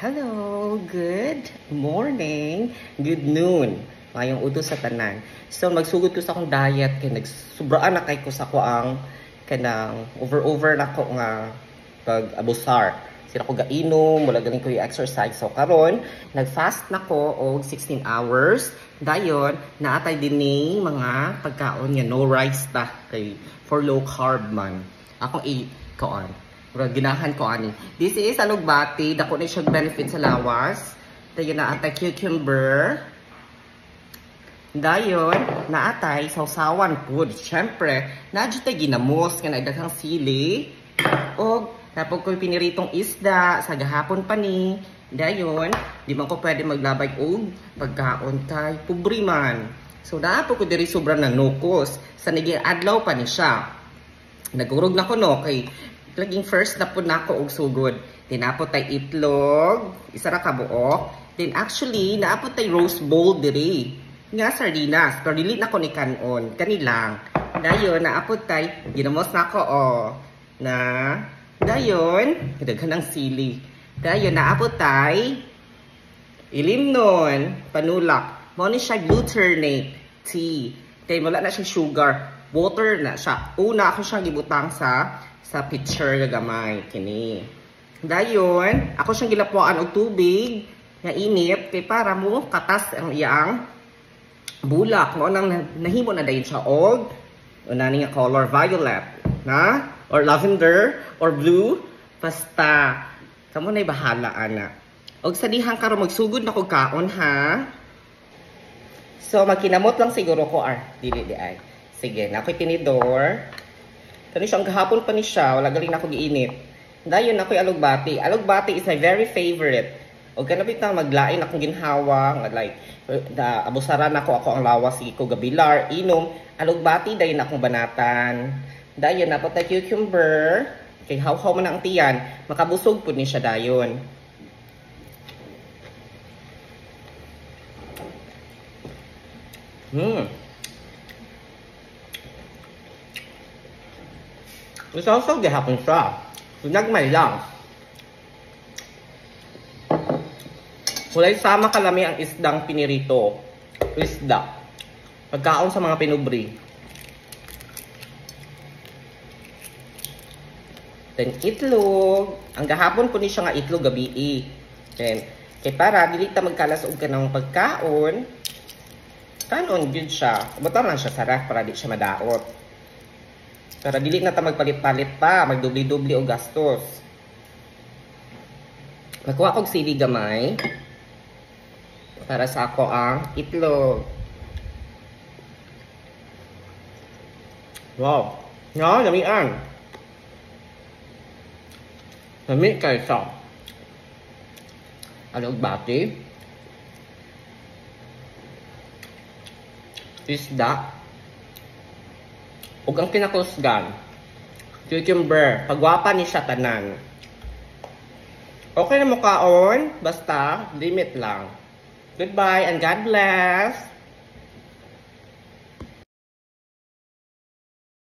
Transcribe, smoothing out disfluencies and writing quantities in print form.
Hello, good morning, good noon. Ngayong utos sa tanan. So magsugod ko sa akong diet kay nagsobraan na kay ko sa ko ang kanang over na ko nga pag-abusar. Sila ko gainom, wala galing ko i-exercise. So karon nag-fast na ko og 16 hours. Dayon naatay din ni mga pagkaon nga no rice ta kay for low carb man. Akong i-kaon. Ginahan ko ani. This is alugbati. Dako na siyang benefit sa lawas. Dayon naatay cucumber. Dayon naatay sausawan food. Siyempre, nadyo tayo ginamos nga nagdaghang sili. O tapos ko piniritong isda sa gahapon pa ni. Dayon, di man ko pwede maglabay og pagkaon kay pobre man. So dapat ko diri sobrang nanukos. Sa naging adlaw pa ni siya. Nagurog na ko no kay laging first na po na ako og sugod. Tinapot tay itlog, isa ra ka buok. Then actually, naapot tay roast bowl diri. Nga sardinas, pero dili na ko ni kanon. Kanilang. Dayon, naapot tay, ginamos na ako na, dayon, kadaghan ng sili. Dayon, naapot tay, ilimnon, panulak. Mo ni siya glutamate tea. Kaya wala na siya sugar. Water na siya. Una ako siyang gibutang sa pitcher gagamay kini. Dayon, ako siyang gilapuan og tubig nga init kay para mo katas ang iyang bulak. Mo nang nahimo na dayon siya og unani nga color violet, na? Or lavender or blue, basta kamo nay bahala ana. Og sa dihang karon magsugod na kog kaon ha. So magkinamot lang siguro ko dili di ay. Sige, na ako'y tinidor. Kani siyang gahapon pa ni siya, wala galing na ako giinit. Dayon ako'y alugbati. Alugbati is my very favorite. O kanabit na maglain akong ginhawa, like, abusaran ako ang lawas, sige ko gabilar, inom. Alugbati, dayon akong banatan. Dayon na patay cucumber. Kay haw-haw man ang tiyan, makabusog po ni siya dayon. Masawsaw gihapon siya. Nagmay lang. Walay sama kalami ang isdang pinirito. Isda. Pagkaon sa mga pinubri. Then itlog. Ang gahapon po ni siya nga itlog gabi. Then, kay para dili ta magkalasog ka ng pagkaon. Kanon good siya. Butang lang siya sa ref para di siya madaot. Para dili na ta magpalit-palit pa, magdubli-dubli o gastos. Nakuha kong sili gamay para sa ako ang itlog. Wow! No, lamian. Lami kaysa alugbati, isda, ug ang kinakusgan, cucumber, pagwapa ni siya tanan. Okay na mo kaon, basta limit lang. Goodbye and God bless!